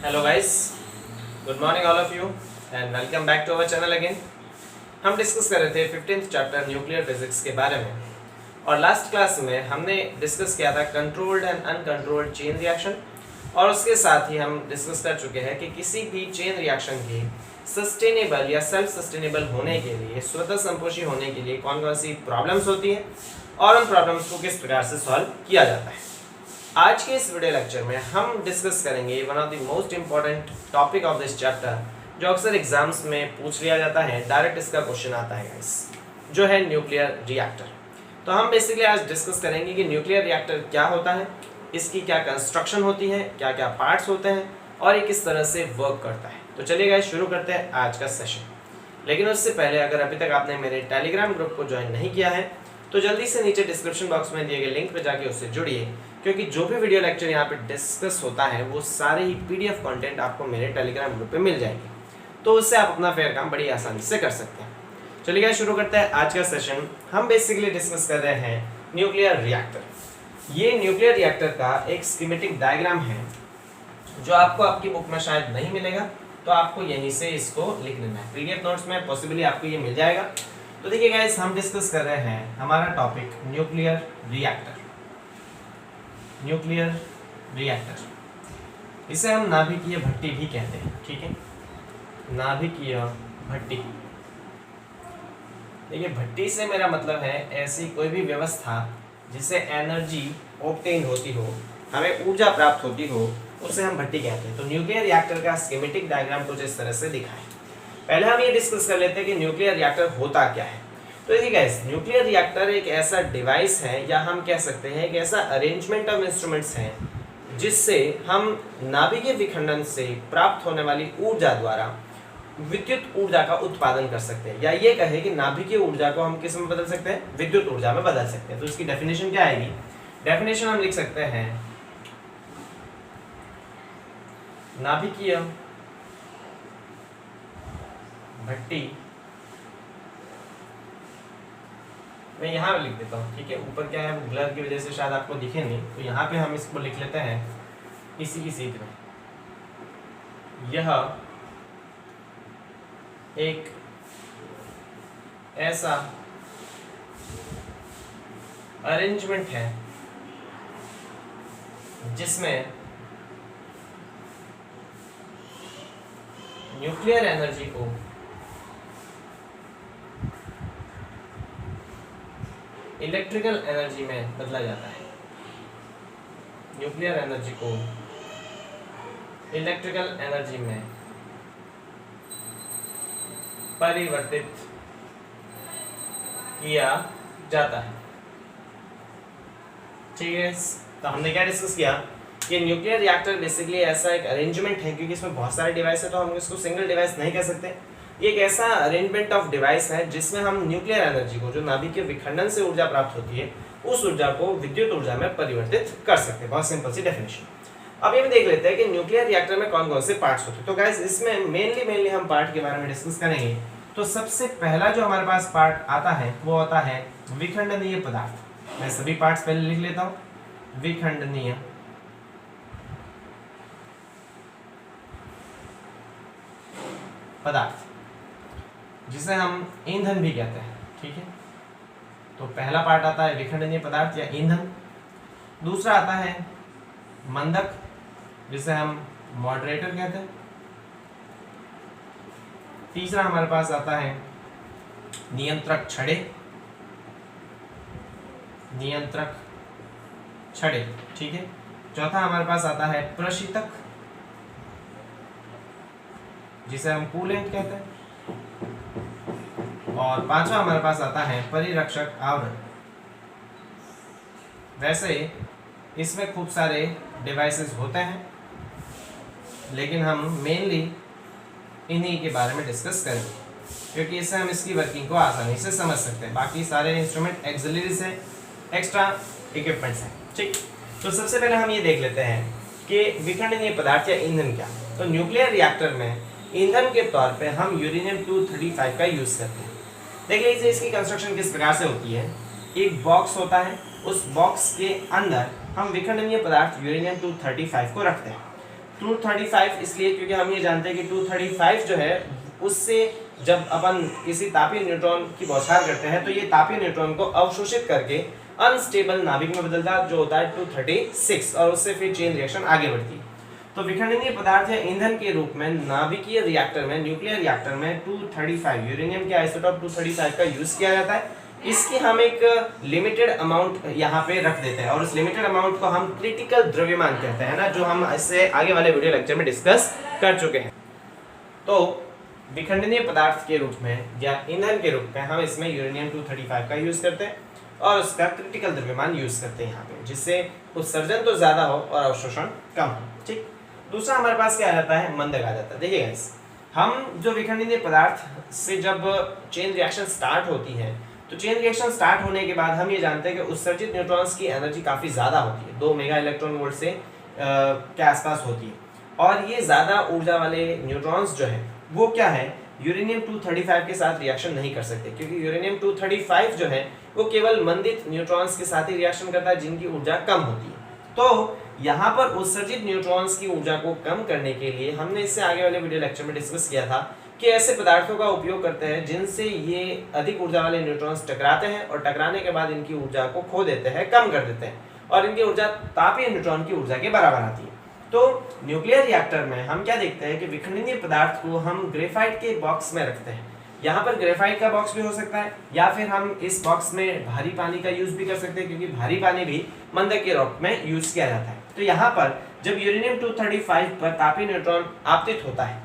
Hello guys, good morning all of you and welcome back to our channel again. हम discuss कर रहे थे 15th chapter nuclear physics के बारे में और लास्ट क्लास में हमने डिस्कस किया था controlled and uncontrolled chain reaction और उसके साथ ही हम डिस्कस कर चुके हैं कि किसी भी चेन रिएक्शन की सस्टेनेबल या सेल्फ सस्टेनेबल होने के लिए, स्वतः संपोषी होने के लिए कौन कौन सी प्रॉब्लम्स होती हैं और उन प्रॉब्लम्स को किस प्रकार से सॉल्व किया जाता है। आज के इस वीडियो लेक्चर में हम डिस्कस करेंगे one of the most important topic of this chapter, जो अक्सर एग्जाम्स में पूछ लिया जाता है, डायरेक्ट इसका क्वेश्चन आता है गाइस, जो है न्यूक्लियर रिएक्टर। तो हम बेसिकली आज डिस्कस करेंगे कि न्यूक्लियर रिएक्टर क्या होता है, इसकी क्या कंस्ट्रक्शन होती है, क्या क्या पार्ट्स होते हैं और ये किस तरह से वर्क करता है। तो चलिए गाइस शुरू करते हैं आज का सेशन। लेकिन उससे पहले अगर अभी तक आपने मेरे टेलीग्राम ग्रुप को ज्वाइन नहीं किया है तो जल्दी से नीचे डिस्क्रिप्शन बॉक्स में दिए गए लिंक पर जाके उससे जुड़िए, क्योंकि जो भी वीडियो लेक्चर यहाँ पे डिस्कस होता है वो सारे ही पीडीएफ कंटेंट आपको मेरे टेलीग्राम ग्रुप पे मिल जाएंगे, तो उससे आप अपना फेयर काम बड़ी आसानी से कर सकते हैं। चलिए गाइस शुरू करते हैं आज का सेशन। हम बेसिकली डिस्कस कर रहे हैं न्यूक्लियर रिएक्टर। ये न्यूक्लियर रिएक्टर का एक स्कीमेटिक डायग्राम है जो आपको आपकी बुक में शायद नहीं मिलेगा, तो आपको यहीं से इसको लिख लेना है। पीडीएफ नोट्स में पॉसिबली आपको ये मिल जाएगा। तो देखिए गाइस, हम डिस्कस कर रहे हैं हमारा topic nuclear reactor. Nuclear reactor, इसे हम नाभिकीय भट्टी भी कहते हैं, ठीक है, नाभिकीय भट्टी। देखिए भट्टी से मेरा मतलब है ऐसी कोई भी व्यवस्था जिससे एनर्जी ऑब्टेन होती हो, हमें ऊर्जा प्राप्त होती हो, उसे हम भट्टी कहते हैं। तो न्यूक्लियर रिएक्टर का स्कीमेटिक डायग्राम कुछ इस तरह से दिखा है। पहले हम ये डिस्कस कर लेते हैं कि न्यूक्लियर रिएक्टर होता क्या है। तो देखिए गाइस, न्यूक्लियर रिएक्टर एक ऐसा डिवाइस है या हम कह सकते हैं एक ऐसा अरेंजमेंट ऑफ इंस्ट्रूमेंट्स है जिससे हम नाभिकीय विखंडन से प्राप्त होने वाली ऊर्जा द्वारा विद्युत ऊर्जा का उत्पादन कर सकते हैं, या ये कहे कि नाभिकीय ऊर्जा को हम किस में बदल सकते हैं, विद्युत ऊर्जा में बदल सकते हैं। तो इसकी डेफिनेशन क्या आएगी? डेफिनेशन हम लिख सकते हैं नाभिकीय भट्टी, मैं यहाँ लिख देता हूँ, ठीक है। ऊपर क्या है, ब्लर की वजह से शायद आपको दिखे नहीं, तो यहाँ पे हम इसको लिख लेते हैं इसी की सीध में। यह एक ऐसा अरेंजमेंट है जिसमें न्यूक्लियर एनर्जी को इलेक्ट्रिकल एनर्जी में बदला जाता है। न्यूक्लियर एनर्जी को इलेक्ट्रिकल एनर्जी में परिवर्तित किया जाता है, ठीक है। तो हमने क्या डिस्कस किया कि न्यूक्लियर रिएक्टर बेसिकली ऐसा एक अरेंजमेंट है, क्योंकि इसमें बहुत सारे डिवाइस है तो हम इसको सिंगल डिवाइस नहीं कह सकते। ये एक ऐसा अरेंजमेंट ऑफ डिवाइस है जिसमें हम न्यूक्लियर एनर्जी को, जो नाभिकीय विखंडन से ऊर्जा प्राप्त होती है, उस ऊर्जा को विद्युत ऊर्जा में परिवर्तित कर सकते हैं। बहुत सिंपल सी डेफिनेशन। अब ये भी देख लेते हैं कि न्यूक्लियर रिएक्टर में कौन कौन से पार्ट्स होते हैं। तो गाइस, इसमें मेनली हम पार्ट के बारे में डिस्कस करेंगे। तो सबसे पहला जो हमारे पास पार्ट आता है वो आता है विखंडनीय पदार्थ। मैं सभी पार्ट्स पहले लिख लेता हूं। विखंडनीय पदार्थ, जिसे हम ईंधन भी कहते हैं, ठीक है। तो पहला पार्ट आता है विखंडनीय पदार्थ या ईंधन। दूसरा आता है मंदक, जिसे हम मॉडरेटर कहते हैं। तीसरा हमारे पास आता है नियंत्रक छड़े, नियंत्रक छड़े, ठीक है। चौथा हमारे पास आता है प्रशीतक, जिसे हम कूलेंट कहते हैं। और पांचवा हमारे पास आता है परिरक्षक आवरण। वैसे इसमें खूब सारे डिवाइसेस होते हैं, लेकिन हम मेनली इन्हीं के बारे में डिस्कस करेंगे, क्योंकि इससे हम इसकी वर्किंग को आसानी से समझ सकते हैं। बाकी सारे इंस्ट्रूमेंट एक्सिलरीज हैं, एक्स्ट्रा इक्विपमेंट्स हैं, ठीक। तो सबसे पहले हम ये देख लेते हैं कि विखंडनीय पदार्थ या ईंधन क्या। तो न्यूक्लियर रिएक्टर में ईंधन के तौर पे हम यूरेनियम-235 का यूज करते हैं। देख लीजिए इसकी कंस्ट्रक्शन किस प्रकार से होती है। एक बॉक्स होता है, उस बॉक्स के अंदर हम विखंडनीय पदार्थ यूरेनियम-235 को रखते हैं। 235 इसलिए क्योंकि हम ये जानते हैं कि 235 जो है उससे जब अपन किसी तापीय न्यूट्रॉन की बौछार करते हैं तो ये तापीय न्यूट्रॉन को अवशोषित करके अनस्टेबल नाभिक में बदलता है जो होता है 236 और उससे फिर चेन रिएक्शन आगे बढ़ती है। तो विखंडनीय पदार्थ या ईंधन के रूप में नाभिकीय रिएक्टर में, न्यूक्लियर रिएक्टर में 235 यूरेनियम के आइसोटोप 235 का यूज किया जाता है। इसकी हम एक लिमिटेड अमाउंट यहाँ पे रख देते हैं और उस लिमिटेड अमाउंट को हम क्रिटिकल द्रव्यमान कहते हैं ना, जो हम इससे आगे वाले वीडियो लेक्चर में डिस्कस कर चुके हैं। तो विखंडनीय पदार्थ के रूप में या ईंधन के रूप में हम इसमें यूरेनियम 235 का यूज करते हैं और उसका क्रिटिकल द्रव्यमान यूज करते हैं यहाँ पे, जिससे उत्सर्जन तो ज्यादा हो और अवशोषण कम हो। ठीक, दूसरा हमारे पास क्या आ जाता है, मंदक आ जाता है। देखिए गाइस, हम जो विखंडनीय पदार्थ से जब चेन रिएक्शन स्टार्ट होती है तो चेन रिएक्शन स्टार्ट होने के बाद हम ये जानते हैं कि उत्सर्जित न्यूट्रॉन्स की एनर्जी काफी ज्यादा होती है, 2 मेगा इलेक्ट्रॉन वोल्ट से के आसपास होती है। और ये ज्यादा ऊर्जा वाले न्यूट्रॉन्स जो है वो क्या है, यूरेनियम 235 के साथ रिएक्शन नहीं कर सकते, क्योंकि यूरेनियम 235 जो है वो केवल मंदित न्यूट्रॉन्स के साथ ही रिएक्शन करता है जिनकी ऊर्जा कम होती है। तो यहाँ पर उत्सर्जित न्यूट्रॉन्स की ऊर्जा को कम करने के लिए हमने इससे आगे वाले वीडियो लेक्चर में डिस्कस किया था कि ऐसे पदार्थों का उपयोग करते हैं जिनसे ये अधिक ऊर्जा वाले न्यूट्रॉन्स टकराते हैं और टकराने के बाद इनकी ऊर्जा को खो देते हैं, कम कर देते हैं और इनकी ऊर्जा तापीय न्यूट्रॉन की ऊर्जा के बराबर आती है। तो न्यूक्लियर रिएक्टर में हम क्या देखते हैं कि विखंडनीय पदार्थ को हम ग्रेफाइट के बॉक्स में रखते हैं। यहाँ पर ग्रेफाइट का बॉक्स भी हो सकता है या फिर हम इस बॉक्स में भारी पानी का यूज भी कर सकते हैं, क्योंकि भारी पानी भी मंदक के रूप में यूज किया जाता है। तो यहाँ पर जब यूरेनियम 235 पर तापीय न्यूट्रॉन आपतित होता है,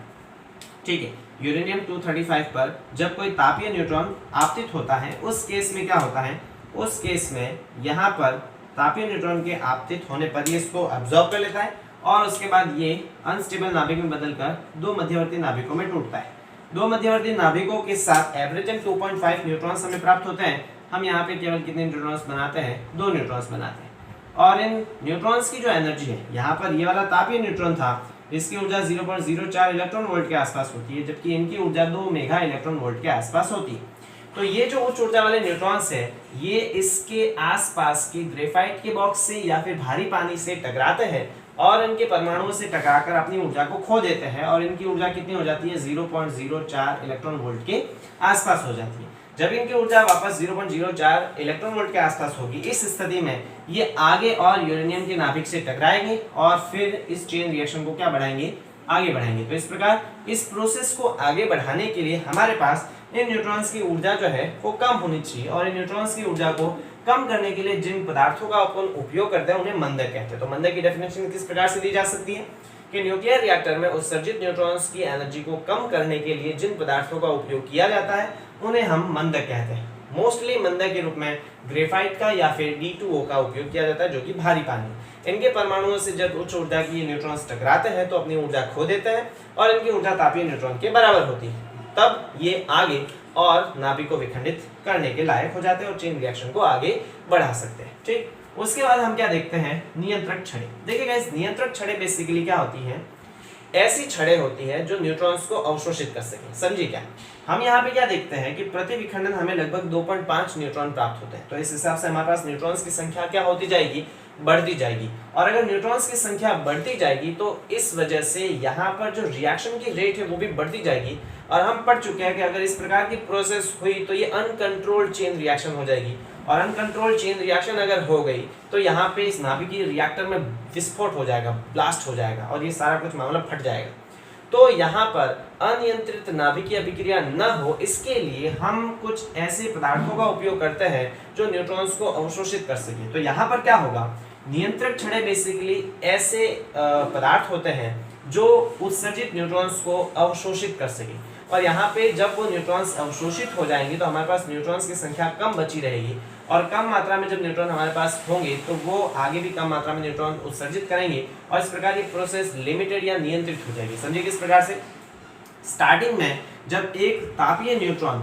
ठीक है, यूरेनियम 235 पर जब कोई तापीय न्यूट्रॉन आपतित होता है उस केस में क्या होता है, उस केस में यहाँ पर तापीय न्यूट्रॉन के आपतित होने पर ये इसको अब्सॉर्ब कर लेता है और उसके बाद ये अनस्टेबल नाभिक में बदलकर दो मध्यवर्ती नाभिकों में टूटता है। दो मध्यवर्ती नाभिकों के साथ एवरेजन 2.5 न्यूट्रॉन्स हमें प्राप्त होते हैं। हम यहाँ पे केवल कितने न्यूट्रॉन्स बनाते हैं, 2 न्यूट्रॉन्स बनाते हैं। और इन न्यूट्रॉन्स की जो एनर्जी है, यहाँ पर ये वाला तापीय न्यूट्रॉन था, इसकी ऊर्जा 0.04 इलेक्ट्रॉन वोल्ट के आसपास होती है, जबकि इनकी ऊर्जा 2 मेगा इलेक्ट्रॉन वोल्ट के आसपास होती है। तो ये जो उच्च ऊर्जा वाले न्यूट्रॉन्स है ये इसके आसपास की ग्रेफाइट के बॉक्स से या फिर भारी पानी से टकराते हैं और इनके परमाणुओं से टकराकर अपनी ऊर्जा को खो देते हैं और इनकी ऊर्जा कितनी हो जाती है, 0.04 इलेक्ट्रॉन वोल्ट के आसपास हो जाती है। जब इनकी ऊर्जा वापस 0.04 इलेक्ट्रॉन वोल्ट के आसपास होगी, इस स्थिति में ये आगे और यूरेनियम के नाभिक से टकराएंगे और फिर इस चेन रिएक्शन को क्या बढ़ाएंगे, आगे बढ़ाएंगे। तो इस प्रकार इस प्रोसेस को आगे बढ़ाने के लिए हमारे पास इन न्यूट्रॉन्स की ऊर्जा जो है वो कम होनी चाहिए और इन न्यूट्रॉन्स की ऊर्जा को कम करने के लिए जिन पदार्थों का अपन उपयोग करते हैं उन्हें मंदक कहते हैं। तो मंदक की डेफिनेशन किस प्रकार से दी जा सकती है कि न्यूक्लियर रिएक्टर में उत्सर्जित न्यूट्रॉन्स की एनर्जी को कम करने के लिए जिन पदार्थों का उपयोग किया जाता है उन्हें हम मंदक कहते हैं। मोस्टली मंदक के रूप में ग्रेफाइट का या फिर D2O का उपयोग किया जाता है, जो कि भारी पानी। इनके परमाणुओं से जब उच्च ऊर्जा की न्यूट्रॉन्स टकराते हैं तो अपनी ऊर्जा खो देते हैं और इनकी ऊर्जा तापीय न्यूट्रॉन के बराबर होती है। तब ये आगे और नाभिक को विखंडित करने के लायक हो जाते हैं और चेन रिएक्शन को आगे बढ़ा सकते हैं। ठीक, उसके बाद हम क्या देखते हैं, नियंत्रक छड़ें। देखिए गाइस, नियंत्रक छड़ें बेसिकली क्या होती हैं, ऐसी छड़ें होती हैं जो न्यूट्रॉन्स को अवशोषित कर सकें। समझिए क्या, हम यहाँ पे क्या देखते हैं कि प्रति विखंडन हमें लगभग 2.5 न्यूट्रॉन प्राप्त होते हैं। तो इस हिसाब से हमारे पास न्यूट्रॉन्स की संख्या क्या होती जाएगी, बढ़ती जाएगी। और अगर न्यूट्रॉन्स की संख्या बढ़ती जाएगी तो इस वजह से यहाँ पर जो रिएक्शन की रेट है वो भी बढ़ती जाएगी। और हम पढ़ चुके हैं कि अगर इस प्रकार की प्रोसेस हुई तो ये अनकंट्रोल्ड चेन रिएक्शन हो जाएगी और अनकंट्रोल्ड चेन रिएक्शन अगर हो गई तो यहाँ पे इस नाभिकीय रिएक्टर में विस्फोट हो जाएगा, ब्लास्ट हो जाएगा और ये सारा कुछ मामला फट जाएगा। तो यहाँ पर अनियंत्रित नाभिकीय अभिक्रिया न हो इसके लिए हम कुछ ऐसे पदार्थों का उपयोग करते हैं जो न्यूट्रॉन्स को अवशोषित कर सके। तो यहाँ पर क्या होगा, नियंत्रक छड़ें बेसिकली ऐसे पदार्थ होते हैं जो उत्सर्जित न्यूट्रॉन्स को अवशोषित कर सके। और यहाँ पे जब वो न्यूट्रॉन्स अवशोषित हो जाएंगे तो हमारे पास न्यूट्रॉन्स की संख्या कम बची रहेगी और कम मात्रा में जब न्यूट्रॉन हमारे पास होंगे तो वो आगे भी कम मात्रा में न्यूट्रॉन उत्सर्जित करेंगे और इस प्रकार ये प्रोसेस लिमिटेड या नियंत्रित हो जाएगी। समझिए किस प्रकार से, स्टार्टिंग में जब एक तापीय न्यूट्रॉन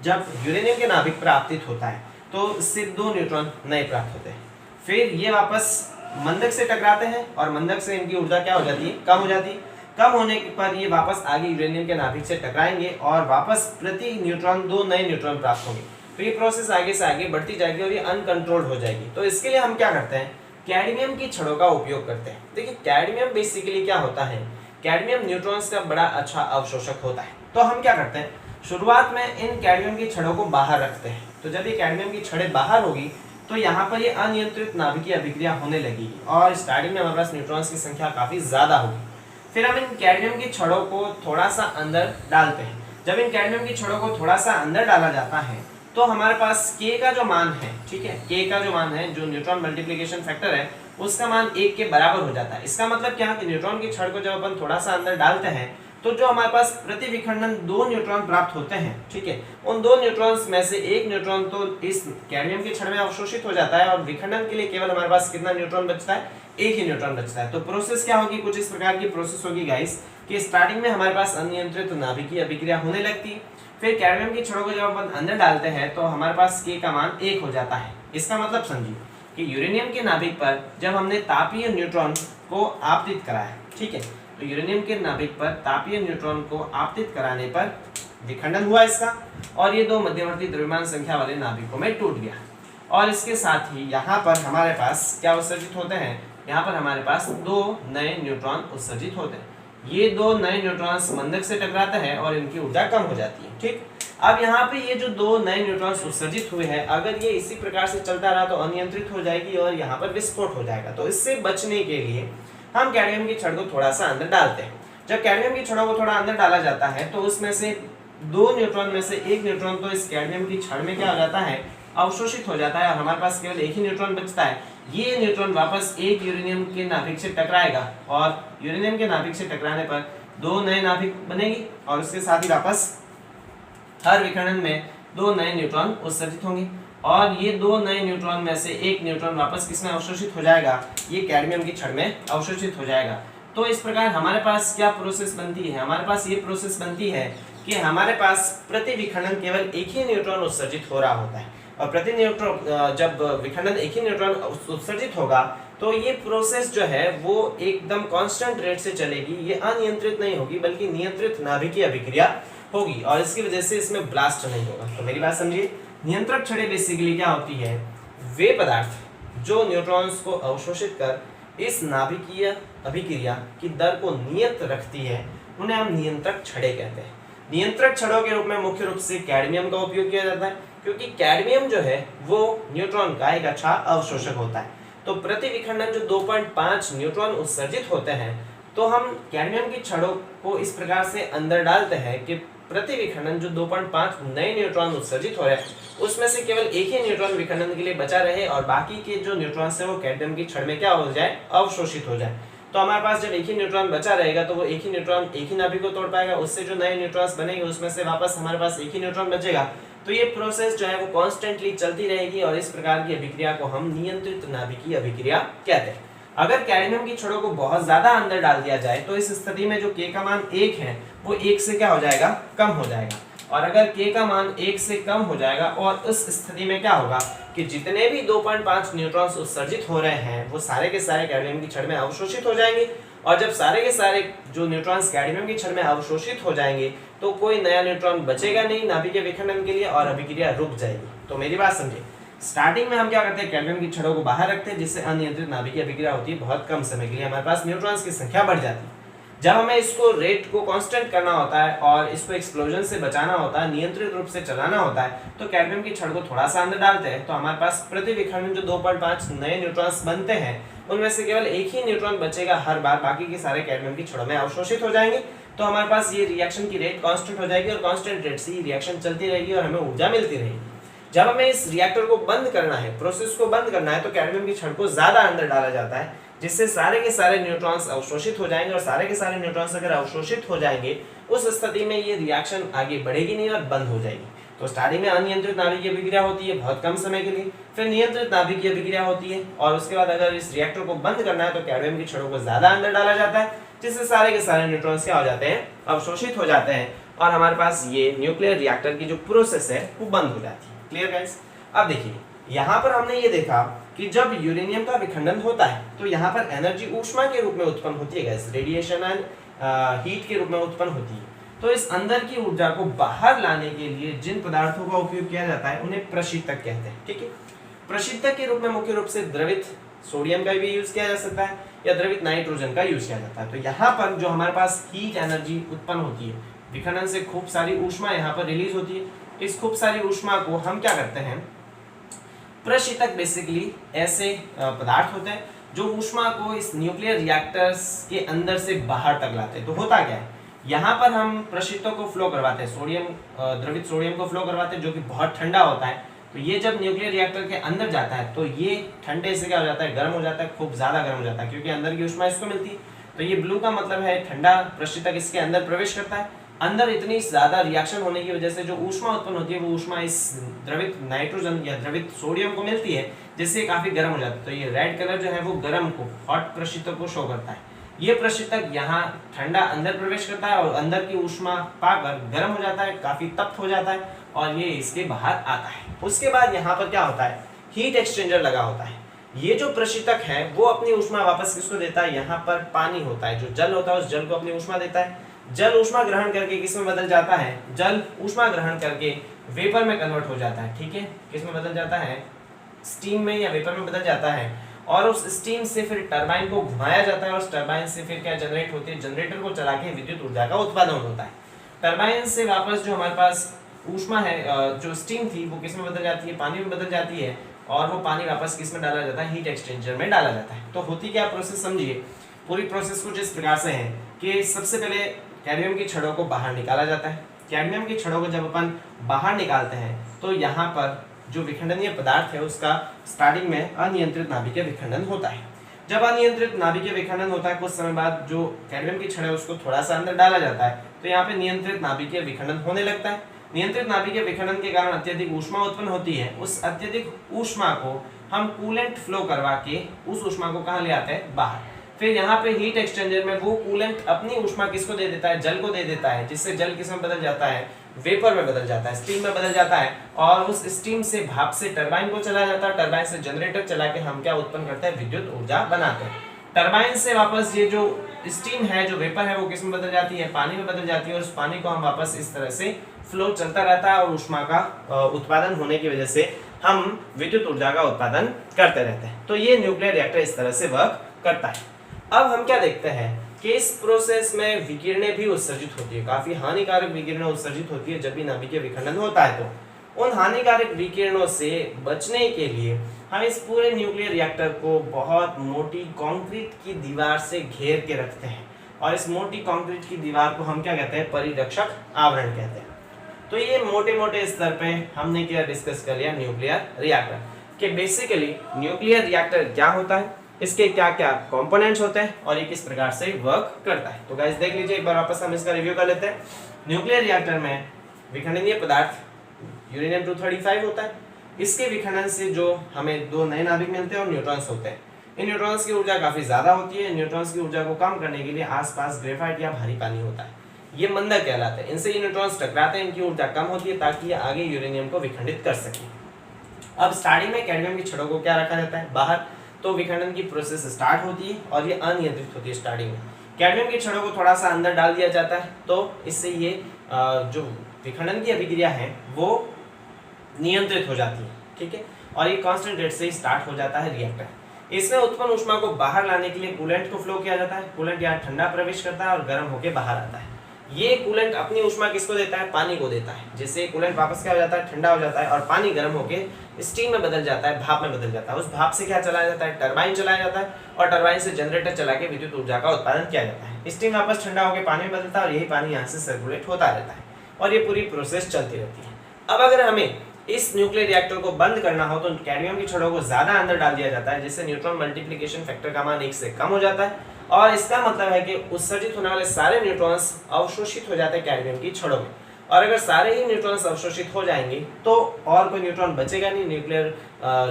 जब यूरेनियम के नाभिक पर आपतित होता है तो इससे 2 न्यूट्रॉन नए प्राप्त होते हैं। फिर ये वापस मंदक से टकराते हैं और मंदक से इनकी ऊर्जा क्या हो जाती है, कम हो जाती है। कम होने पर ये वापस आगे यूरेनियम के नाभिक से टकराएंगे और वापस प्रति न्यूट्रॉन 2 नए न्यूट्रॉन प्राप्त होंगे। तो ये प्रोसेस आगे से आगे बढ़ती जाएगी और ये अनकंट्रोल्ड हो जाएगी। तो इसके लिए हम क्या करते हैं, कैडमियम की छड़ों का उपयोग करते हैं। देखिए कैडमियम बेसिकली क्या होता है, कैडमियम न्यूट्रॉन्स का बड़ा अच्छा अवशोषक होता है। तो हम क्या करते हैं, शुरुआत में इन कैडमियम की छड़ों को बाहर रखते हैं। तो जब ये कैडमियम की छड़ें बाहर होगी तो यहाँ पर ये अनियंत्रित नाभिकीय अभिक्रिया होने लगेगी और स्टार्टिंग में हमारे पास न्यूट्रॉन्स की संख्या काफी ज्यादा होगी। फिर हम इन कैडमियम की छड़ों को थोड़ा सा अंदर डालते हैं। जब इन कैडमियम की छड़ों को थोड़ा सा अंदर डाला जाता है तो हमारे पास K का जो मान है, ठीक है, K का जो मान है, जो न्यूट्रॉन मल्टीप्लिकेशन फैक्टर है, उसका मान 1 के बराबर हो जाता है। इसका मतलब क्या है कि न्यूट्रॉन की छड़ को जब अपन थोड़ा सा अंदर डालते हैं तो जो हमारे पास प्रति विखंडन 2 न्यूट्रॉन प्राप्त होते हैं, ठीक है, उन 2 न्यूट्रॉन्स में से एक न्यूट्रॉन तो इस कैडमियम की छड़ में अवशोषित हो जाता है और विखंडन के लिए केवल हमारे पास कितना न्यूट्रॉन बचता है, एक ही न्यूट्रॉन बचता है। तो प्रोसेस क्या होगी, कुछ इस प्रकार की प्रोसेस होगी गाइस कि स्टार्टिंग में हमारे पास अनियंत्रित नाभिकीय अभिक्रिया होने लगती है। फिर कैडमियम की छड़ों को जब अपन अंदर डालते हैं तो हमारे पास K का मान 1 हो जाता है। इसका मतलब समझिए कि यूरेनियम के नाभिक पर जब हमने तापीय न्यूट्रॉन को आपतित कराया, ठीक है, तो यूरेनियम के नाभिक पर तापीय न्यूट्रॉन को आपतित कराने पर विखंडन हुआ इसका और ये 2 मध्यवर्ती द्रव्यमान संख्या वाले नाभिकों में टूट गया। और इसके साथ ही यहाँ पर हमारे पास क्या उत्सर्जित होते हैं, यहाँ पर हमारे पास 2 नए न्यूट्रॉन उत्सर्जित होते हैं। ये 2 नए न्यूट्रॉन मंदक से टकराते हैं और इनकी ऊर्जा कम हो जाती है, ठीक। अब यहाँ पे ये जो 2 नए न्यूट्रॉन उत्सर्जित हुए हैं, अगर ये इसी प्रकार से चलता रहा तो अनियंत्रित हो जाएगी और यहाँ पर विस्फोट हो जाएगा। तो इससे बचने के लिए हम कैडमियम की छड़ को थोड़ा सा अंदर डालते हैं। जब कैडमियम की छड़ों को थोड़ा अंदर डाला जाता है तो उसमें से 2 न्यूट्रॉन में से एक न्यूट्रॉन तो इस कैडमियम की छड़ में क्या हो जाता है, अवशोषित हो जाता है और हमारे पास केवल एक ही न्यूट्रॉन बचता है। ये न्यूट्रॉन वापस एक यूरेनियम के नाभिक से टकराएगा और यूरेनियम के नाभिक से टकराने पर 2 नए नाभिक बनेंगे और उसके साथ ही वापस हर विखंडन में 2 नए न्यूट्रॉन उत्सर्जित होंगे और ये 2 नए न्यूट्रॉन में से एक न्यूट्रॉन वापस किसमें अवशोषित हो जाएगा, ये कैडमियम की छड़ में अवशोषित हो जाएगा। तो इस प्रकार हमारे पास क्या प्रोसेस बनती है, हमारे पास ये प्रोसेस बनती है कि हमारे पास प्रति विखंडन केवल एक ही न्यूट्रॉन उत्सर्जित हो रहा होता है और प्रति न्यूट्रॉन जब विखंडन एक ही न्यूट्रॉन उत्सर्जित होगा तो ये प्रोसेस जो है वो एकदम कांस्टेंट रेट से चलेगी। ये अनियंत्रित नहीं होगी बल्कि नियंत्रित नाभिकीय अभिक्रिया होगी और इसकी वजह से इसमें ब्लास्ट नहीं होगा। तो मेरी बात समझिए, नियंत्रक छड़ें बेसिकली क्या होती है, वे पदार्थ जो न्यूट्रॉन्स को अवशोषित कर इस नाभिकीय अभिक्रिया की दर को नियत रखती है, उन्हें हम नियंत्रक छड़ें कहते हैं। नियंत्रक छड़ों के रूप में मुख्य रूप से कैडमियम का उपयोग किया जाता है क्योंकि कैडमियम जो है वो न्यूट्रॉन का एक अच्छा अवशोषक होता है। तो प्रति विखंडन जो 2.5 न्यूट्रॉन उत्सर्जित होते हैं तो हम कैडमियम की छड़ों को इस प्रकार से अंदर डालते हैं कि प्रति विखंडन जो 2.5 नए न्यूट्रॉन उत्सर्जित हो रहे हैं उसमें से केवल एक ही न्यूट्रॉन विखंडन के लिए बचा रहे और बाकी के जो न्यूट्रॉन्स है वो कैडमियम की छड़ में क्या हो जाए, अवशोषित हो जाए। तो हमारे पास जब एक ही न्यूट्रॉन बचा रहेगा तो वो एक ही न्यूट्रॉन एक ही नाभिक को तोड़ पाएगा, उससे जो नए न्यूट्रॉन्स बनेंगे उसमें से वापस हमारे पास एक ही न्यूट्रॉन बचेगा। तो ये प्रोसेस जो है वो कॉन्स्टेंटली चलती रहेगी और इस प्रकार की अभिक्रिया को हम नियंत्रित नाभिकीय अभिक्रिया कहते हैं। अगर कैडमियम की छड़ों को बहुत ज्यादा अंदर डाल दिया जाए तो इस स्थिति में जो K का मान 1 है वो 1 से क्या हो जाएगा, कम हो जाएगा और अगर K का मान 1 से कम हो जाएगा और उस स्थिति में क्या होगा कि जितने भी 2.5 न्यूट्रॉन्स उत्सर्जित हो रहे हैं वो सारे के सारे कैडमियम की छड़ में अवशोषित हो जाएंगे और जब सारे के सारे जो न्यूट्रॉन्स कैडमियम की छड़ में अवशोषित हो जाएंगे तो कोई नया न्यूट्रॉन बचेगा नहीं नाभिकीय विखंडन के लिए और अभिक्रिया रुक जाएगी। तो मेरी बात समझिए, स्टार्टिंग में हम क्या करते हैं, कैडमियम की छड़ों को बाहर रखते हैं जिससे अनियंत्रित नाभिकीय अभिक्रिया होती है। बहुत कम समय के लिए हमारे पास न्यूट्रॉन्स की संख्या बढ़ जाती है। जब हमें इसको रेट को कांस्टेंट करना होता है और इसको एक्सप्लोजन से बचाना होता है, नियंत्रित रूप से चलाना होता है, तो कैडमियम की छड़ को थोड़ा सा अंदर डालते हैं तो हमारे पास प्रति विखंडन जो 2.5 नए न्यूट्रॉन्स बनते हैं उनमें से केवल एक ही न्यूट्रॉन बचेगा हर बार, बाकी के सारे कैडमियम की छड़ों में अवशोषित हो जाएंगे। तो हमारे पास ये रिएक्शन की रेट कांस्टेंट हो जाएगी और कांस्टेंट रेट से ये रिएक्शन चलती रहेगी और हमें ऊर्जा मिलती रहेगी। जब हमें इस रिएक्टर को बंद करना है, प्रोसेस को बंद करना है, तो कैडमियम की छड़ को ज्यादा अंदर डाला जाता है जिससे सारे के सारे न्यूट्रॉन्स अवशोषित हो जाएंगे और सारे के सारे न्यूट्रॉन्स अगर अवशोषित हो जाएंगे उस स्थिति में ये रिएक्शन आगे बढ़ेगी नहीं और बंद हो जाएगी। तो स्टार्टिंग में अनियंत्रित नाभिकीय अभिक्रिया होती है बहुत कम समय के लिए, फिर नियंत्रित नाभिकीय अभिक्रिया होती है और उसके बाद अगर इस रिएक्टर को बंद करना है तो कैडमियम की छड़ों को ज्यादा अंदर डाला जाता है जिससे सारे के सारे न्यूट्रॉन्स क्या हो जाते हैं, अवशोषित हो जाते हैं और हमारे पास ये न्यूक्लियर रिएक्टर की जो प्रोसेस है वो बंद हो जाती है। Clear guys? अब देखिए यहाँ पर हमने ये देखा कि जब यूरेनियम का विखंडन होता है तो यहाँ पर एनर्जी ऊष्मा के रूप में उत्पन्न होती है गाइस, रेडिएशन एंड हीट के रूप में उत्पन्न होती है। तो इस अंदर की ऊर्जा को बाहर लाने के लिए जिन पदार्थों का उपयोग किया जाता है उन्हें प्रशीतक कहते हैं। ठीक है, प्रशीतक के रूप में मुख्य रूप से द्रवित सोडियम का भी यूज किया जा सकता है या द्रवित नाइट्रोजन का यूज किया जाता है। तो यहाँ पर जो हमारे पास हीट एनर्जी उत्पन्न होती है, विखंडन से खूब सारी ऊष्मा यहाँ पर रिलीज होती है। इस खूब सारी ऊष्मा को हम क्या करते हैं, प्रशीतक बेसिकली ऐसे पदार्थ होते हैं जो ऊष्मा को इस न्यूक्लियर रिएक्टर्स के अंदर से बाहर तक लाते हैं। तो होता क्या है, यहाँ पर हम प्रशीतकों को फ्लो करवाते हैं, सोडियम द्रवित सोडियम को फ्लो करवाते हैं जो कि बहुत ठंडा होता है। तो ये जब न्यूक्लियर रिएक्टर के अंदर जाता है तो ये ठंडे से क्या हो जाता है, गर्म हो जाता है, खूब ज्यादा गर्म हो जाता है क्योंकि अंदर की ऊष्मा इसको मिलती है। तो ये ब्लू का मतलब है ठंडा प्रशीतक इसके अंदर प्रवेश करता है। अंदर इतनी ज्यादा रिएक्शन होने की वजह से जो ऊष्मा उत्पन्न होती है वो ऊष्मा इस द्रवित नाइट्रोजन या द्रवित सोडियम को मिलती है, जिससे काफी गर्म हो जाता है। तो ये रेड कलर जो है वो गर्म को, हॉट प्रशीतक को शो करता है। ये प्रशीतक यहाँ ठंडा अंदर प्रवेश करता है और अंदर की ऊष्मा पाकर गर्म हो जाता है, काफी तप्त हो जाता है और ये इसके बाहर आता है। उसके बाद यहाँ पर क्या होता है, हीट एक्सचेंजर लगा होता है। ये जो प्रशीतक है वो अपनी ऊष्मा वापस किसको देता है, यहाँ पर पानी होता है, जो जल होता है उस जल को अपनी ऊष्मा देता है। जल ऊष्मा ग्रहण करके किस में बदल जाता है, जल ऊष्मा ग्रहण करके वेपर में कन्वर्ट हो जाता है। ठीक है, किस में बदल जाता है, स्टीम में या वेपर में बदल जाता है। और उस स्टीम से फिर टरबाइन को घुमाया जाता है और उस टरबाइन से फिर क्या जनरेट होती है, जनरेटर को चला के विद्युत ऊर्जा का उत्पादन होता है। टरबाइन से वापस जो हमारे पास ऊष्मा है, जो स्टीम थी वो किस में बदल जाती है, पानी में बदल जाती है और वो पानी वापस किस में डाला जाता है, हीट एक्सचेंजर में डाला जाता है। तो होती क्या प्रोसेस समझिए, पूरी प्रोसेस कुछ इस प्रकार से है कि सबसे पहले कैडमियम की छड़ों को बाहर निकाला जाता है। कैडमियम की छड़ों को जब अपन बाहर निकालते हैं तो यहाँ पर जो विखंडनीय पदार्थ है उसका स्टार्टिंग में अनियंत्रित नाभिकीय विखंडन होता है। जब अनियंत्रित नाभिकीय विखंडन होता है कुछ समय बाद जो कैडमियम की छड़ है उसको थोड़ा सा अंदर डाला जाता है, तो यहाँ पे नियंत्रित नाभिकीय विखंडन होने लगता है। नियंत्रित नाभिकीय विखंडन के कारण अत्यधिक ऊष्मा उत्पन्न होती है। उस अत्यधिक ऊष्मा को हम कूलेंट फ्लो करवा के उस ऊष्मा को कहाँ ले आते हैं, बाहर। फिर यहाँ पे हीट एक्सचेंजर में वो कूलेंट अपनी ऊष्मा किसको दे देता है, जल को दे देता है, जिससे जल किस में बदल जाता है, वेपर में बदल जाता है, स्टीम में बदल जाता है। और उस स्टीम से भाप से टरबाइन को चला जाता है, टरबाइन से जनरेटर चला के हम क्या उत्पन्न करते हैं, विद्युत ऊर्जा बनाते हैं। टरबाइन से वापस ये जो स्टीम है, जो वेपर है, वो किस में बदल जाती है, पानी में बदल जाती है और उस पानी को हम वापस इस तरह से फ्लो चलता रहता है और ऊष्मा का उत्पादन होने की वजह से हम विद्युत ऊर्जा का उत्पादन करते रहते हैं। तो ये न्यूक्लियर रिएक्टर इस तरह से वर्क करता है। अब हम क्या देखते हैं कि इस प्रोसेस में विकिरणें भी उत्सर्जित होती है, काफी हानिकारक विकिरणें उत्सर्जित होती है जब भी नाभिकीय विखंडन होता है। तो उन हानिकारक विकिरणों से बचने के लिए हम इस पूरे न्यूक्लियर रिएक्टर को बहुत मोटी कंक्रीट की दीवार से घेर के रखते हैं और इस मोटी कंक्रीट की दीवार को हम क्या कहते हैं, परिरक्षक आवरण कहते हैं। तो ये मोटे मोटे स्तर पे हमने क्या डिस्कस कर लिया, न्यूक्लियर रिएक्टर कि बेसिकली न्यूक्लियर रिएक्टर क्या होता है, इसके क्या क्या कंपोनेंट्स होते हैं और ये किस प्रकार से वर्क करता है। तो गाइस देख लीजिए, एक बार वापस हम इसका रिव्यू कर लेते हैं। न्यूक्लियर रिएक्टर में विखंडनीय पदार्थ यूरेनियम 235 होता है। इसके विखंडन से जो हमें दो नए नाभिक मिलते हैं और न्यूट्रॉन्स होते हैं। इन न्यूट्रॉन्स की ऊर्जा काफी ज्यादा होती है। न्यूट्रॉन्स की ऊर्जा को कम करने के लिए आसपास ग्रेफाइट या भारी पानी होता है, ये मंदक कहलाते हैं। इनसे ये न्यूट्रॉन्स टकराते हैं, इनकी ऊर्जा कम होती है ताकि ये आगे यूरेनियम को विखंडित कर सके। अब स्टार्टिंग में कैडमियम की छड़ों को क्या रखा जाता है, बाहर। तो विखंडन की प्रोसेस स्टार्ट होती है और ये अनियंत्रित होती है। स्टार्टिंग में कैडमियम की छड़ों को थोड़ा सा अंदर डाल दिया जाता है, तो इससे ये जो विखंडन की अभिक्रिया है वो नियंत्रित हो जाती है। ठीक है, और ये कांस्टेंट रेट से स्टार्ट हो जाता है रिएक्टर। इसमें उत्पन्न ऊष्मा को बाहर लाने के लिए कूलेंट को फ्लो किया जाता है। कूलेंट यहाँ ठंडा प्रवेश करता है और गर्म होकर बाहर आता है। ये कूलेंट अपनी ऊष्मा किसको देता है, पानी को देता है, जिससे कूलेंट वापस क्या हो जाता है, ठंडा हो जाता है और पानी गर्म होकर स्टीम में बदल जाता है, भाप में बदल जाता है। उस भाप से क्या चलाया जाता है, टरबाइन चलाया जाता है और टरबाइन से जनरेटर चला के विद्युत ऊर्जा का उत्पादन किया जाता है। स्टीम वापस ठंडा होकर पानी में बदलता है और यही पानी यहाँ से सर्कुलेट होता रहता है और ये पूरी प्रोसेस चलती रहती है। अब अगर हमें इस न्यूक्लियर रिएक्टर को बंद करना हो तो कैडमियम की छड़ों को ज्यादा अंदर डाल दिया जाता है, जिससे न्यूट्रॉन मल्टीप्लिकेशन फैक्टर का मान 1 से कम हो जाता है और इसका मतलब है कि उत्सर्जित होने वाले सारे न्यूट्रॉन्स अवशोषित हो जाते हैं कैडमियम की छड़ों में। और अगर सारे ही न्यूट्रॉन्स अवशोषित हो जाएंगे तो और कोई न्यूट्रॉन बचेगा नहीं न्यूक्लियर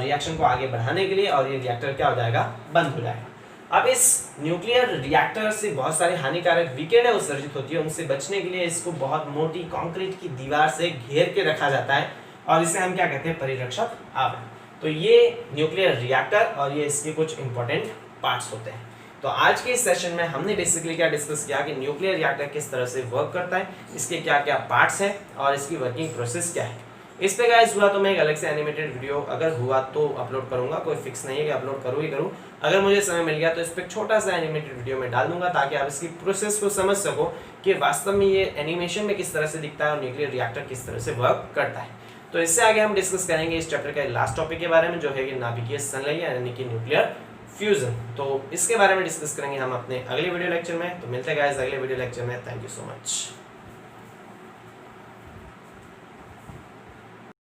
रिएक्शन को आगे बढ़ाने के लिए और ये रिएक्टर क्या हो जाएगा, बंद हो जाएगा। अब इस न्यूक्लियर रिएक्टर से बहुत सारी हानिकारक विकिरणें उत्सर्जित होती है, उनसे बचने के लिए इसको बहुत मोटी कंक्रीट की दीवार से घेर के रखा जाता है और इसे हम क्या कहते हैं, परिरक्षक आवरण। तो ये न्यूक्लियर रिएक्टर और ये इसके कुछ इंपॉर्टेंट पार्ट्स होते हैं। तो आज के इस सेशन में हमने बेसिकली क्या डिस्कस किया कि न्यूक्लियर रिएक्टर किस तरह से वर्क करता है, इसके क्या क्या पार्ट्स हैं और इसकी वर्किंग प्रोसेस क्या है। इस पे गाइस हुआ तो मैं एक अलग से एनिमेटेड वीडियो अगर हुआ तो अपलोड करूंगा, कोई फिक्स नहीं है कि अपलोड करूँ ही करूँ। अगर मुझे समय मिल गया तो इस पे एक छोटा सा एनिमेटेड वीडियो मैं डाल दूंगा ताकि आप इसकी प्रोसेस को समझ सको कि वास्तव में ये एनिमेशन में किस तरह से दिखता है और न्यूक्लियर रिएक्टर किस तरह से वर्क करता है। तो इससे आगे हम डिस्कस करेंगे इस चैप्टर का लास्ट टॉपिक के बारे में, जो है कि नाभिकीय संलयन यानी कि न्यूक्लियर फ्यूजन। तो इसके बारे में डिस्कस करेंगे हम अपने अगले वीडियो लेक्चर में। तो मिलते हैं गाइस अगले वीडियो लेक्चर में। Thank you so much.